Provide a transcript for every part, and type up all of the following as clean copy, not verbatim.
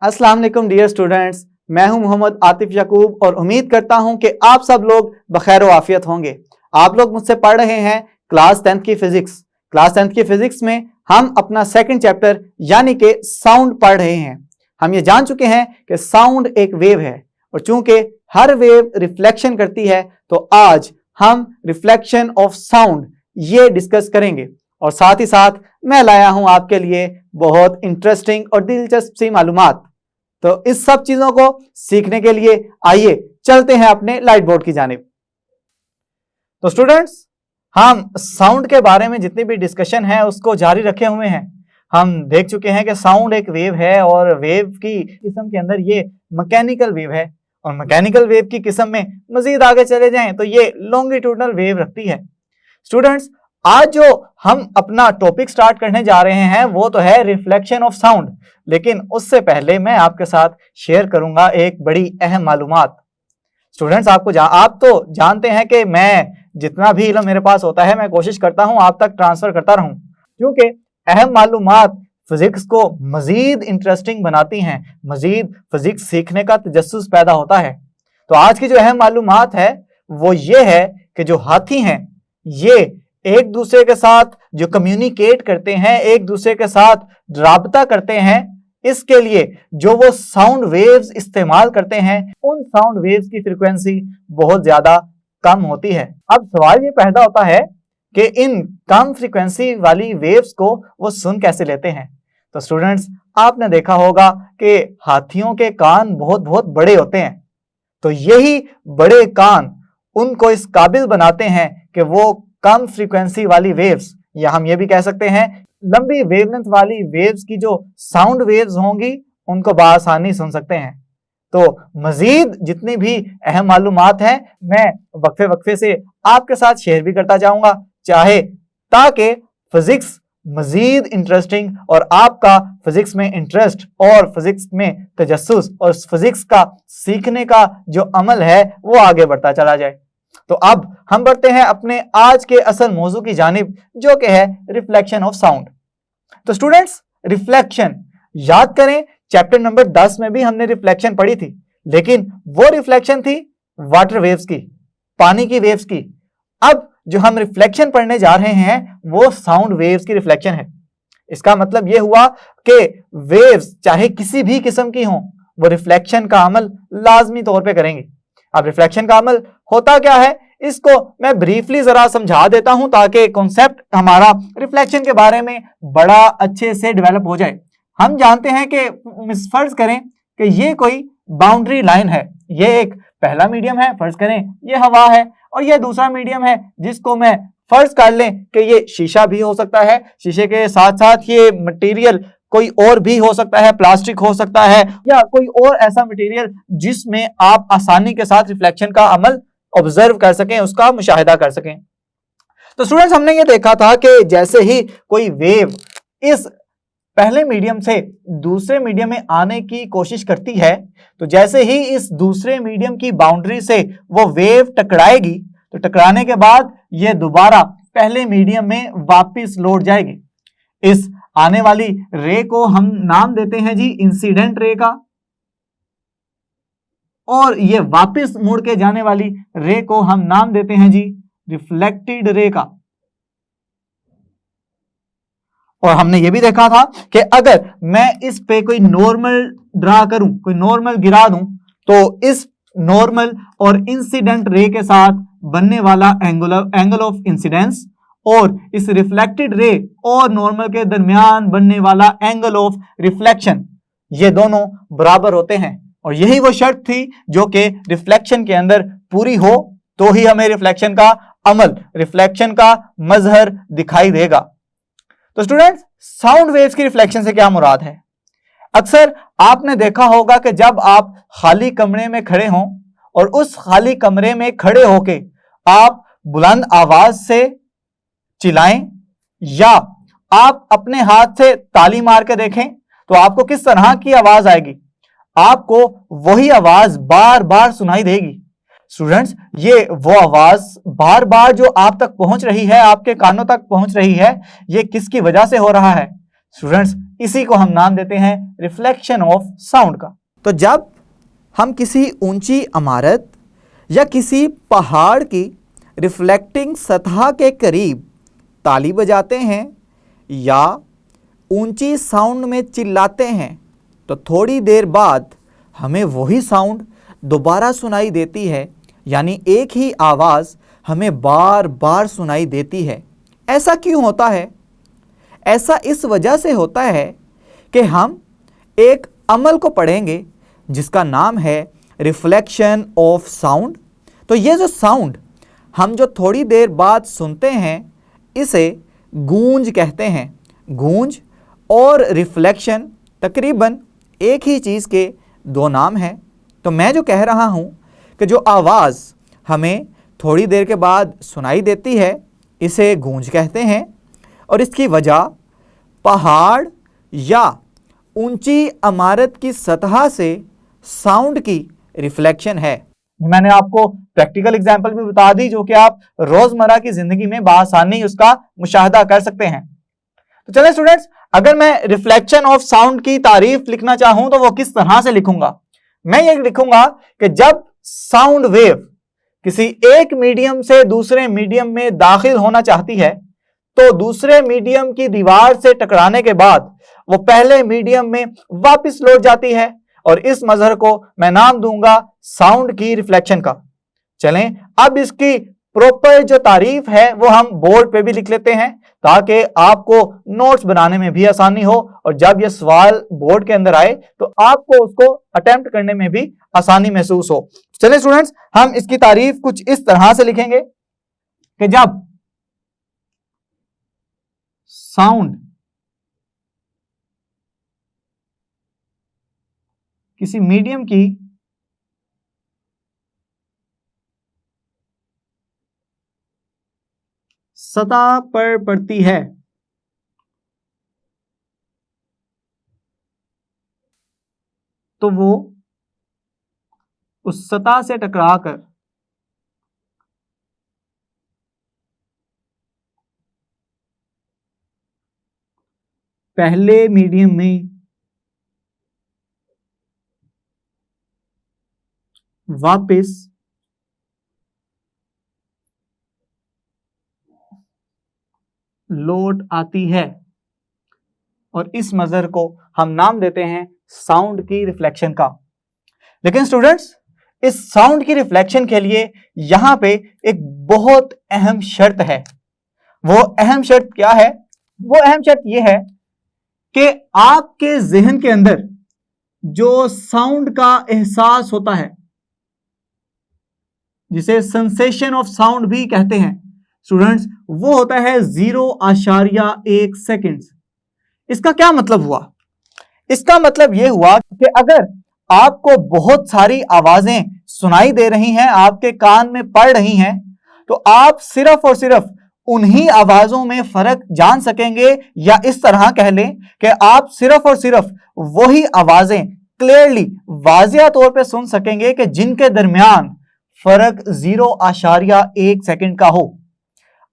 अस्सलाम वालेकुम dear students, मैं हूं मोहम्मद आतिफ याकूब और उम्मीद करता हूं कि आप सब लोग बखैर आफियत होंगे। आप लोग मुझसे पढ़ रहे हैं क्लास 10th की फिजिक्स। क्लास 10th की फिजिक्स में हम अपना सेकंड चैप्टर यानी कि साउंड पढ़ रहे हैं। हम ये जान चुके हैं कि साउंड एक वेव है और चूंकि हर वेव रिफ्लेक्शन करती है तो आज हम रिफ्लेक्शन ऑफ साउंड ये डिस्कस करेंगे और साथ ही साथ मैं लाया हूं आपके लिए बहुत इंटरेस्टिंग और दिलचस्प सी मालूमात। तो इस सब चीजों को सीखने के लिए आइए चलते हैं अपने लाइट बोर्ड की जानिब। तो स्टूडेंट्स, हम साउंड के बारे में जितनी भी डिस्कशन है उसको जारी रखे हुए हैं। हम देख चुके हैं कि साउंड एक वेव है और वेव की किस्म के अंदर ये मैकेनिकल वेव है और मैकेनिकल वेव की किस्म में मजीद आगे चले जाएं तो ये लॉन्गिट्यूडनल वेव रखती है। स्टूडेंट्स, आज जो हम अपना टॉपिक स्टार्ट करने जा रहे हैं वो तो है रिफ्लेक्शन ऑफ साउंड, लेकिन उससे पहले मैं आपके साथ शेयर करूंगा एक बड़ी अहम मालूमात। स्टूडेंट्स, आप तो जानते हैं कि मैं जितना भी इल्म मेरे पास होता है मैं कोशिश करता हूं आप तक ट्रांसफर करता रहूं, क्योंकि अहम मालूमात फिजिक्स को मजीद इंटरेस्टिंग बनाती हैं, मजीद फिजिक्स सीखने का तजस्सुस पैदा होता है। तो आज की जो अहम मालूमात है वो ये है कि जो हाथी हैं ये एक दूसरे के साथ जो कम्युनिकेट करते हैं, एक दूसरे के साथ राबता करते हैं, इसके लिए जो वो साउंड वेव्स इस्तेमाल करते हैं उन साउंड वेव्स की फ्रीक्वेंसी बहुत ज्यादा कम होती है। अब सवाल ये पैदा होता है कि इन कम फ्रीक्वेंसी वाली वेव्स को वो सुन कैसे लेते हैं। तो स्टूडेंट्स, आपने देखा होगा कि हाथियों के कान बहुत बहुत बड़े होते हैं, तो यही बड़े कान उनको इस काबिल बनाते हैं कि वो कम फ्रीक्वेंसी वाली वेव्स, या हम ये भी कह सकते हैं लंबी वेवलेंथ वाली वेव्स की जो साउंड वेव्स होंगी उनको बआसानी सुन सकते हैं। तो मजीद जितनी भी अहम मालूमात हैं मैं वक्फे वक्फे से आपके साथ शेयर भी करता जाऊंगा, चाहे ताकि फिजिक्स मजीद इंटरेस्टिंग और आपका फिजिक्स में इंटरेस्ट और फिजिक्स में तजस्सुस और फिजिक्स का सीखने का जो अमल है वो आगे बढ़ता चला जाए। तो अब हम बढ़ते हैं अपने आज के असल मौजू की जानिब, जो कि है रिफ्लेक्शन ऑफ साउंड। तो स्टूडेंट्स, रिफ्लेक्शन याद करें चैप्टर नंबर 10 में भी हमने रिफ्लेक्शन पढ़ी थी, लेकिन वो रिफ्लेक्शन थी वाटर वेव्स की, पानी की वेव्स की। अब जो हम रिफ्लेक्शन पढ़ने जा रहे हैं वो साउंड वेव्स की रिफ्लेक्शन है। इसका मतलब यह हुआ कि वेव्स चाहे किसी भी किस्म की हों वो रिफ्लेक्शन का अमल लाजमी तौर पे करेंगे। अब रिफ्लेक्शन का अमल होता क्या है इसको मैं ब्रीफली जरा समझा देता हूं ताकि कॉन्सेप्ट हमारा रिफ्लेक्शन के बारे में बड़ा अच्छे से डेवलप हो जाए। हम जानते हैं कि फर्ज करें कि ये कोई बाउंड्री लाइन है, ये एक पहला मीडियम है, फर्ज करें ये हवा है, और ये दूसरा मीडियम है जिसको मैं फर्ज कर लें कि ये शीशा भी हो सकता है, शीशे के साथ साथ ये मटेरियल कोई और भी हो सकता है, प्लास्टिक हो सकता है या कोई और ऐसा मटेरियल जिसमें आप आसानी के साथ रिफ्लेक्शन का अमल ऑब्जर्व कर सकें, उसका मुशाहिदा कर सकें। तो स्टूडेंट्स, हमने ये देखा था कि जैसे ही कोई वेव इस पहले मीडियम से दूसरे मीडियम में आने की कोशिश करती है, तो जैसे ही इस दूसरे मीडियम की बाउंड्री से वो वेव टकराएगी तो टकराने के बाद ये दोबारा पहले मीडियम में वापस लौट जाएगी। इस आने वाली रे को हम नाम देते हैं जी इंसिडेंट रे का, और ये वापस मुड़ के जाने वाली रे को हम नाम देते हैं जी रिफ्लेक्टेड रे का। और हमने ये भी देखा था कि अगर मैं इस पे कोई नॉर्मल ड्रा करूं, कोई नॉर्मल गिरा दूं, तो इस नॉर्मल और इंसिडेंट रे के साथ बनने वाला एंगल ऑफ इंसिडेंस और इस रिफ्लेक्टेड रे और नॉर्मल के दरमियान बनने वाला एंगल ऑफ रिफ्लेक्शन, ये दोनों बराबर होते हैं। और यही वो शर्त थी जो कि रिफ्लेक्शन के अंदर पूरी हो तो ही हमें रिफ्लेक्शन का अमल, रिफ्लेक्शन का मजहर दिखाई देगा। तो स्टूडेंट्स, साउंड वेव्स की रिफ्लेक्शन से क्या मुराद है? अक्सर आपने देखा होगा कि जब आप खाली कमरे में खड़े हों और उस खाली कमरे में खड़े होके आप बुलंद आवाज से चिल्लाएं या आप अपने हाथ से ताली मार के देखें तो आपको किस तरह की आवाज आएगी? आपको वही आवाज बार बार सुनाई देगी। स्टूडेंट्स, ये वो आवाज बार बार जो आप तक पहुंच रही है, आपके कानों तक पहुंच रही है, ये किसकी वजह से हो रहा है? स्टूडेंट्स, इसी को हम नाम देते हैं रिफ्लेक्शन ऑफ साउंड का। तो जब हम किसी ऊंची इमारत या किसी पहाड़ की रिफ्लेक्टिंग सतह के करीब ताली बजाते हैं या ऊंची साउंड में चिल्लाते हैं तो थोड़ी देर बाद हमें वही साउंड दोबारा सुनाई देती है, यानी एक ही आवाज़ हमें बार बार सुनाई देती है। ऐसा क्यों होता है? ऐसा इस वजह से होता है कि हम एक अमल को पढ़ेंगे जिसका नाम है रिफ्लेक्शन ऑफ साउंड। तो ये जो साउंड हम जो थोड़ी देर बाद सुनते हैं इसे गूंज कहते हैं। गूंज और रिफ्लेक्शन तकरीबन एक ही चीज़ के दो नाम हैं। तो मैं जो कह रहा हूँ कि जो आवाज़ हमें थोड़ी देर के बाद सुनाई देती है इसे गूंज कहते हैं, और इसकी वजह पहाड़ या ऊंची इमारत की सतह से साउंड की रिफ्लेक्शन है। मैंने आपको प्रैक्टिकल एग्जांपल भी बता दी जो कि आप रोजमर्रा की जिंदगी में बासानी उसका मुशाहदा कर सकते हैं। तो चलें स्टूडेंट्स, अगर मैं रिफ्लेक्शन ऑफ साउंड की तारीफ लिखना चाहूं तो वो किस तरह से लिखूंगा? मैं ये लिखूंगा कि जब साउंड वेव किसी एक मीडियम से दूसरे मीडियम में दाखिल होना चाहती है तो दूसरे मीडियम की दीवार से टकराने के बाद वो पहले मीडियम में वापस लौट जाती है, और इस मजहर को मैं नाम दूंगा साउंड की रिफ्लेक्शन का। चलें अब इसकी प्रॉपर जो तारीफ है वो हम बोर्ड पे भी लिख लेते हैं ताकि आपको नोट्स बनाने में भी आसानी हो, और जब ये सवाल बोर्ड के अंदर आए तो आपको उसको अटेम्प्ट करने में भी आसानी महसूस हो। चलिए स्टूडेंट्स, हम इसकी तारीफ कुछ इस तरह से लिखेंगे कि जब साउंड किसी मीडियम की सतह पर पड़ती है तो वो उस सतह से टकराकर पहले मीडियम में वापस लौट आती है, और इस मजहर को हम नाम देते हैं साउंड की रिफ्लेक्शन का। लेकिन स्टूडेंट्स, इस साउंड की रिफ्लेक्शन के लिए यहां पे एक बहुत अहम शर्त है। वो अहम शर्त क्या है? वो अहम शर्त यह है कि आपके जहन के अंदर जो साउंड का एहसास होता है जिसे सेंसेशन ऑफ साउंड भी कहते हैं स्टूडेंट्स, वो होता है 0.1 सेकेंड्स। इसका क्या मतलब हुआ? इसका मतलब यह हुआ कि अगर आपको बहुत सारी आवाजें सुनाई दे रही हैं, आपके कान में पड़ रही हैं, तो आप सिर्फ और सिर्फ उन्हीं आवाजों में फर्क जान सकेंगे, या इस तरह कह लें कि आप सिर्फ और सिर्फ वही आवाजें क्लियरली वाजिया तौर पे सुन सकेंगे कि जिनके दरमियान फर्क 0.1 सेकंड का हो।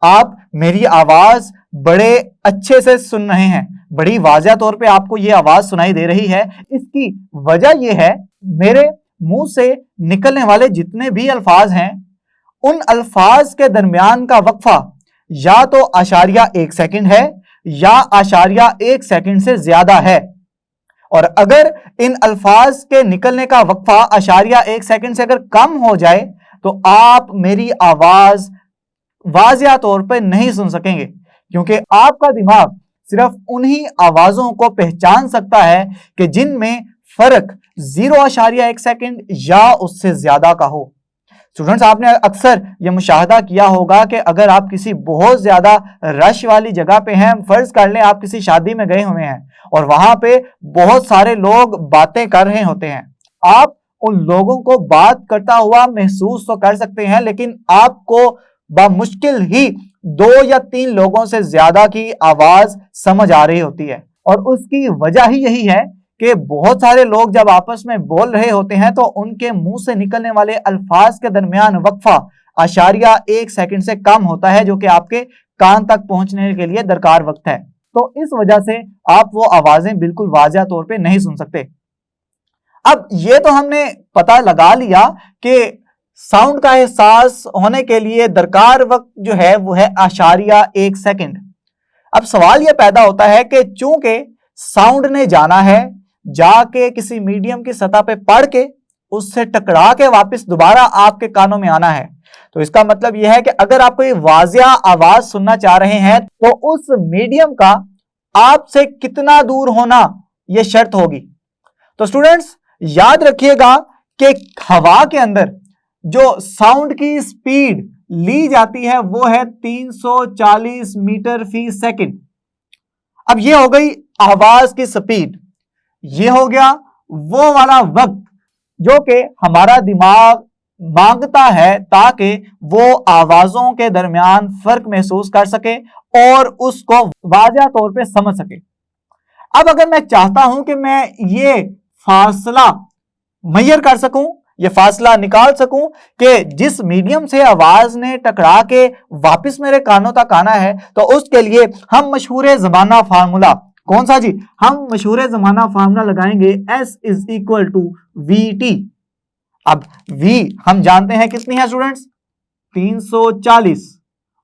आप मेरी आवाज बड़े अच्छे से सुन रहे हैं, बड़ी वाजिया तौर पे आपको ये आवाज सुनाई दे रही है। इसकी वजह यह है मेरे मुंह से निकलने वाले जितने भी अल्फाज हैं उन अल्फाज के दरमियान का वक्फा या तो 0.1 सेकंड है या 0.1 सेकंड से ज्यादा है, और अगर इन अल्फाज के निकलने का वक्फा 0.1 सेकंड से अगर कम हो जाए तो आप मेरी आवाज वाजिया तौर पर नहीं सुन सकेंगे, क्योंकि आपका दिमाग सिर्फ उन्हीं आवाजों को पहचान सकता है कि जिनमें फर्क 0.1 सेकंड या उससे ज्यादा का हो। स्टूडेंट्स, आपने अक्सर यह मुशाहदा किया होगा कि अगर आप किसी बहुत ज्यादा रश वाली जगह पे हैं, फर्ज कर लें आप किसी शादी में गए हुए हैं और वहां पे बहुत सारे लोग बातें कर रहे होते हैं, आप उन लोगों को बात करता हुआ महसूस तो कर सकते हैं, लेकिन आपको बामुश्किल ही 2 या 3 लोगों से ज्यादा की आवाज समझ आ रही होती है। और उसकी वजह ही यही है कि बहुत सारे लोग जब आपस में बोल रहे होते हैं तो उनके मुंह से निकलने वाले अल्फाज के दरमियान वक्फा 0.1 सेकंड से कम होता है, जो कि आपके कान तक पहुंचने के लिए दरकार वक्त है। तो इस वजह से आप वो आवाजें बिल्कुल वाज़िया तौर पे नहीं सुन सकते। अब ये तो हमने पता लगा लिया कि साउंड का एहसास होने के लिए दरकार वक्त जो है वो है 1 सेकंड। अब सवाल ये पैदा होता है कि चूंकि साउंड ने जाना है, जाके किसी मीडियम की सतह पे पढ़ के उससे टकरा के वापस दोबारा आपके कानों में आना है, तो इसका मतलब यह है कि अगर आप कोई वाजिया आवाज सुनना चाह रहे हैं तो उस मीडियम का आपसे कितना दूर होना यह शर्त होगी। तो स्टूडेंट्स याद रखिएगा कि हवा के अंदर जो साउंड की स्पीड ली जाती है वो है 340 मीटर फी सेकंड। अब ये हो गई आवाज की स्पीड, ये हो गया वो वाला वक्त जो कि हमारा दिमाग मांगता है ताकि वो आवाजों के दरमियान फर्क महसूस कर सके और उसको वाज़िया तौर पे समझ सके। अब अगर मैं चाहता हूं कि मैं ये फासला मेजर कर सकूं, ये फासला निकाल सकूं कि जिस मीडियम से आवाज ने टकरा के वापस मेरे कानों तक आना है, तो उसके लिए हम मशहूर जमाना फार्मूला, कौन सा जी, हम मशहूर जमाना फार्मूला लगाएंगे S = VT। अब V हम जानते हैं कितनी है स्टूडेंट्स, 340,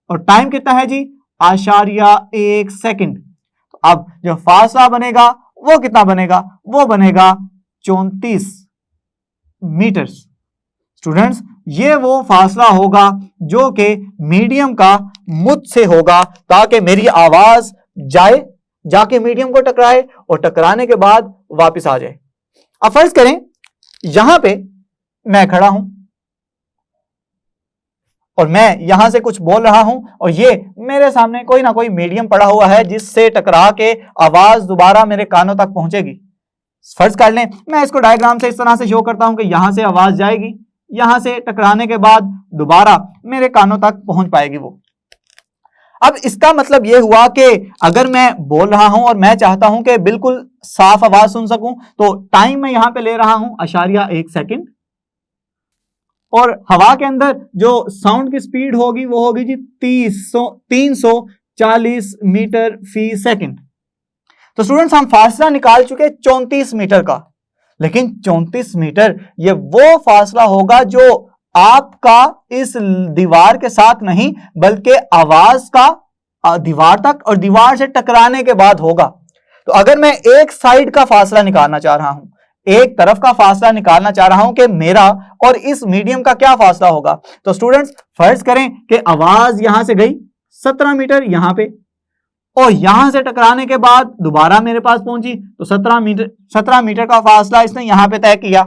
और टाइम कितना है जी, 1 सेकंड। तो अब जो फासला बनेगा वो कितना बनेगा, वो बनेगा 34 मीटर। स्टूडेंट्स ये वो फासला होगा जो कि मीडियम का मुझसे होगा ताकि मेरी आवाज जाके मीडियम को टकराए और टकराने के बाद वापस आ जाए। अब फर्ज करें यहां पे मैं खड़ा हूं और मैं यहां से कुछ बोल रहा हूं और ये मेरे सामने कोई ना कोई मीडियम पड़ा हुआ है जिससे टकरा के आवाज दोबारा मेरे कानों तक पहुंचेगी। फर्ज कर लें मैं इसको डायग्राम से इस तरह से शो करता हूं कि यहां से आवाज जाएगी, यहां से टकराने के बाद दोबारा मेरे कानों तक पहुंच पाएगी वो। अब इसका मतलब यह हुआ कि अगर मैं बोल रहा हूं और मैं चाहता हूं कि बिल्कुल साफ आवाज सुन सकूं, तो टाइम मैं यहां पे ले रहा हूं 1 सेकंड, और हवा के अंदर जो साउंड की स्पीड होगी वो होगी जी 340 मीटर फी सेकंड। तो स्टूडेंट्स हम फासला निकाल चुके 34 मीटर का, लेकिन 34 मीटर ये वो फासला होगा जो आपका इस दीवार के साथ नहीं बल्कि आवाज का दीवार तक और दीवार से टकराने के बाद होगा। तो अगर मैं एक साइड का फासला निकालना चाह रहा हूं, एक तरफ का फासला निकालना चाह रहा हूं कि मेरा और इस मीडियम का क्या फासला होगा, तो स्टूडेंट्स फर्ज करें कि आवाज यहां से गई 17 मीटर यहां पे और यहां से टकराने के बाद दोबारा मेरे पास पहुंची, तो 17 मीटर का फासला इसने यहां पे तय किया।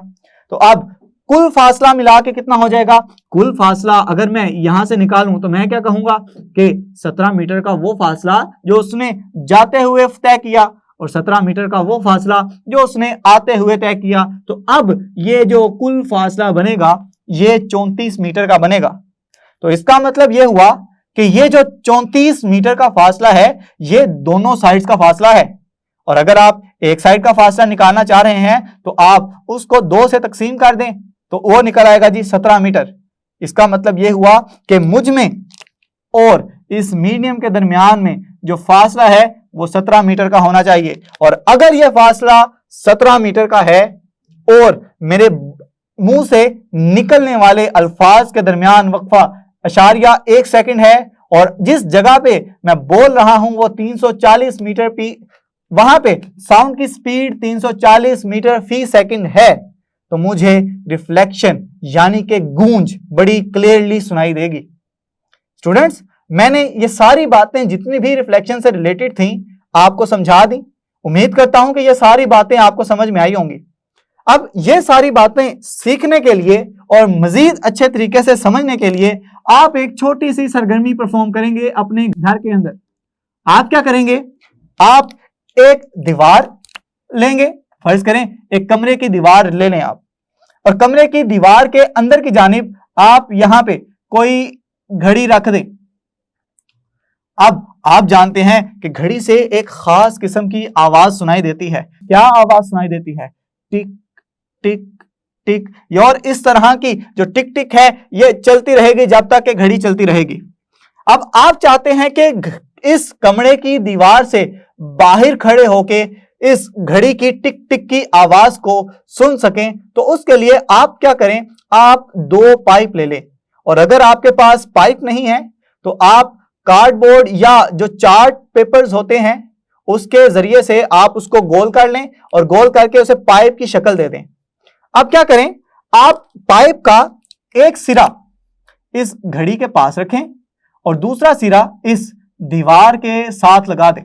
तो अब कुल फासला मिला के कितना हो जाएगा, कुल फासला अगर मैं यहां से निकालूं तो मैं क्या कहूंगा कि 17 मीटर का वो फासला जो उसने जाते हुए तय किया और 17 मीटर का वो फासला जो उसने आते हुए तय किया। तो अब ये जो कुल फासला बनेगा ये 34 मीटर का बनेगा। तो इसका मतलब ये हुआ कि ये जो 34 मीटर का फासला है ये दोनों साइड्स का फासला है, और अगर आप एक साइड का फासला निकालना चाह रहे हैं तो आप उसको 2 से तकसीम कर दें तो वो निकल आएगा जी 17 मीटर। इसका मतलब ये हुआ कि मुझ में और इस मीडियम के दरमियान में जो फासला है वो 17 मीटर का होना चाहिए, और अगर यह फासला 17 मीटर का है और मेरे मुंह से निकलने वाले अल्फाज के दरमियान वक्फा 1 सेकंड है और जिस जगह पे मैं बोल रहा हूं वो 340 मीटर फी, वहां पे साउंड की स्पीड 340 मीटर फी सेकंड है, तो मुझे रिफ्लेक्शन यानी कि गूंज बड़ी क्लियरली सुनाई देगी। स्टूडेंट्स मैंने ये सारी बातें जितनी भी रिफ्लेक्शन से रिलेटेड थी आपको समझा दी। उम्मीद करता हूं कि ये सारी बातें आपको समझ में आई होंगी। अब ये सारी बातें सीखने के लिए और मजीद अच्छे तरीके से समझने के लिए आप एक छोटी सी सरगर्मी परफॉर्म करेंगे अपने घर के अंदर। आप क्या करेंगे, आप एक दीवार लेंगे, फर्ज करें एक कमरे की दीवार ले लें आप, और कमरे की दीवार के अंदर की जानिब आप यहां पे कोई घड़ी रख दें। अब आप जानते हैं कि घड़ी से एक खास किस्म की आवाज सुनाई देती है। क्या आवाज सुनाई देती है, टिक टिक टिक, और इस तरह की जो टिक टिक है ये चलती रहेगी जब तक कि घड़ी चलती रहेगी। अब आप चाहते हैं कि इस कमरे की दीवार से बाहर खड़े होके इस घड़ी की टिक टिक की आवाज को सुन सकें, तो उसके लिए आप क्या करें, आप 2 पाइप ले लें। और अगर आपके पास पाइप नहीं है तो आप कार्डबोर्ड या जो चार्ट पेपर्स होते हैं उसके जरिए से आप उसको गोल कर लें और गोल करके उसे पाइप की शक्ल दे दें। अब क्या करें, आप पाइप का एक सिरा इस घड़ी के पास रखें और दूसरा सिरा इस दीवार के साथ लगा दें।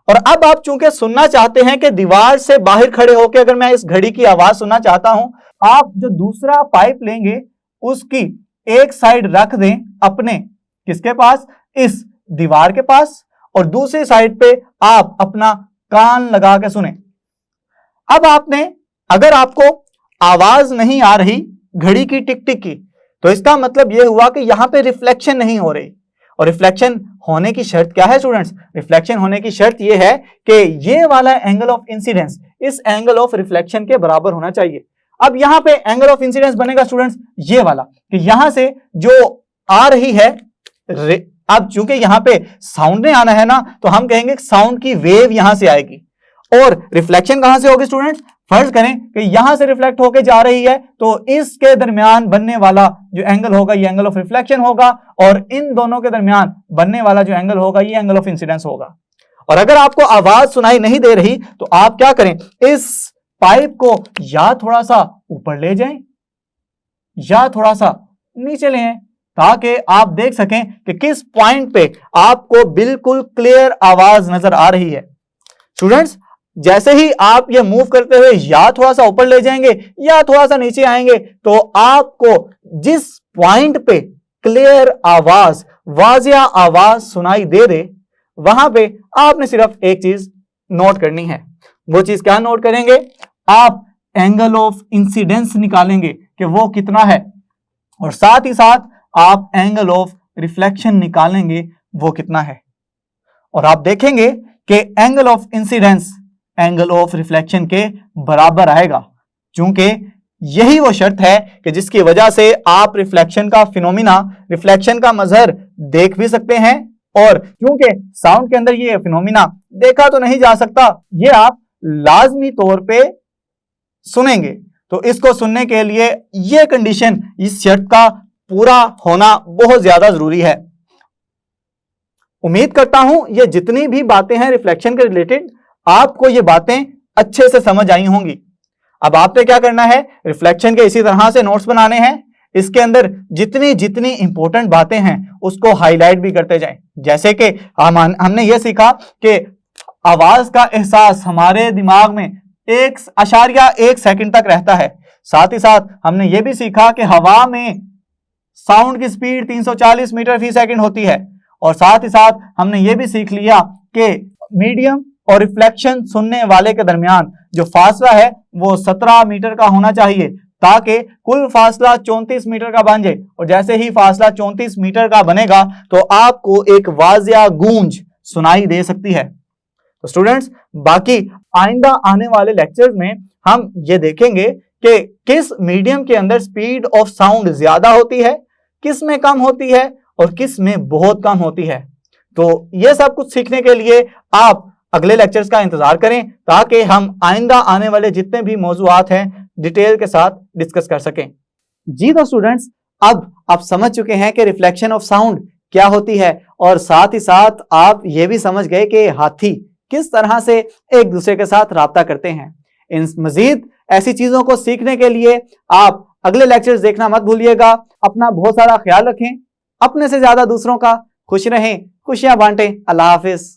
और अब आप चूंकि सुनना चाहते हैं कि दीवार से बाहर खड़े होकर अगर मैं इस घड़ी की आवाज सुनना चाहता हूं, आप जो दूसरा पाइप लेंगे उसकी एक साइड रख दें अपने किसके पास, इस दीवार के पास, और दूसरी साइड पे आप अपना कान लगा के सुने। अब आपने, अगर आपको आवाज नहीं आ रही घड़ी की टिक टिक की, तो इसका मतलब यह हुआ कि यहां पे रिफ्लेक्शन नहीं हो रही। और रिफ्लेक्शन होने की शर्त क्या है स्टूडेंट्स, रिफ्लेक्शन होने की शर्त यह है कि ये वाला एंगल ऑफ इंसिडेंस इस एंगल ऑफ रिफ्लेक्शन के बराबर होना चाहिए। अब यहां पे एंगल ऑफ इंसिडेंस बनेगा स्टूडेंट्स ये वाला, कि यहां से जो आ रही है, अब चूंकि यहां पे साउंड ने आना है ना, तो हम कहेंगे साउंड की वेव यहां से आएगी। और रिफ्लेक्शन कहां से होगी स्टूडेंट्स, फर्ज करें कि यहां से रिफ्लेक्ट होकर जा रही है, तो इसके दरमियान बनने वाला जो एंगल होगा ये एंगल ऑफ रिफ्लेक्शन होगा, और इन दोनों के दरमियान बनने वाला जो एंगल होगा ये एंगल ऑफ इंसिडेंस होगा। और अगर आपको आवाज सुनाई नहीं दे रही तो आप क्या करें, इस पाइप को या थोड़ा सा ऊपर ले जाएं या थोड़ा सा नीचे ले आएं, ताकि आप देख सकें कि किस पॉइंट पे आपको बिल्कुल क्लियर आवाज नजर आ रही है। स्टूडेंट्स, जैसे ही आप ये मूव करते हुए या थोड़ा सा ऊपर ले जाएंगे या थोड़ा सा नीचे आएंगे, तो आपको जिस पॉइंट पे क्लियर आवाज, वाजिया आवाज सुनाई दे दे, वहां पे आपने सिर्फ एक चीज नोट करनी है। वो चीज क्या नोट करेंगे, आप एंगल ऑफ इंसिडेंस निकालेंगे कि वो कितना है, और साथ ही साथ आप एंगल ऑफ रिफ्लेक्शन निकालेंगे वो कितना है। और आप देखेंगे कि angle of incidence angle of reflection के बराबर आएगा, क्योंकि यही वो शर्त है कि जिसकी वजह से आप रिफ्लेक्शन का फिनोमिना, रिफ्लेक्शन का मजहर देख भी सकते हैं, और क्योंकि साउंड के अंदर ये फिनोमिना देखा तो नहीं जा सकता, ये आप लाजमी तौर पे सुनेंगे। तो इसको सुनने के लिए ये कंडीशन, इस शर्त का पूरा होना बहुत ज्यादा जरूरी है। उम्मीद करता हूं ये जितनी भी बातें हैं रिफ्लेक्शन के रिलेटेड, आपको ये बातें अच्छे से समझ आई होंगी। अब आपने क्या करना है, रिफ्लेक्शन के इसी तरह से नोट्स बनाने हैं, इसके अंदर जितनी जितनी इंपॉर्टेंट बातें हैं उसको हाईलाइट भी करते जाएं। जैसे कि हमने ये सीखा कि आवाज का एहसास हमारे दिमाग में 1.1 सेकंड तक रहता है। साथ ही साथ हमने ये भी सीखा कि हवा में साउंड की स्पीड 340 मीटर फी सेकंड होती है। और साथ ही साथ हमने ये भी सीख लिया कि मीडियम और रिफ्लेक्शन सुनने वाले के दरमियान जो फासला है वो 17 मीटर का होना चाहिए, ताकि कुल फासला 34 मीटर का बन जाए। और जैसे ही फासला 34 मीटर का बनेगा तो आपको एक वाजिया गूंज सुनाई दे सकती है। तो स्टूडेंट्स, बाकी आइंदा आने वाले लेक्चर्स में हम ये देखेंगे कि किस मीडियम के अंदर स्पीड ऑफ साउंड ज्यादा होती है, किस में कम होती है और किस में बहुत कम होती है। तो ये सब कुछ सीखने के लिए आप अगले लेक्चर्स का इंतजार करें, ताकि हम आइंदा आने वाले जितने भी मौजूआत हैं डिटेल के साथ डिस्कस कर सकें। जी तो स्टूडेंट्स, अब आप समझ चुके हैं कि रिफ्लेक्शन ऑफ साउंड क्या होती है, और साथ ही साथ आप ये भी समझ गए कि हाथी किस तरह से एक दूसरे के साथ राब्ता करते हैं। इन मजीद ऐसी चीजों को सीखने के लिए आप अगले लेक्चर्स देखना मत भूलिएगा। अपना बहुत सारा ख्याल रखें, अपने से ज्यादा दूसरों का। खुश रहें, खुशियां बांटें। अल्लाह हाफिज।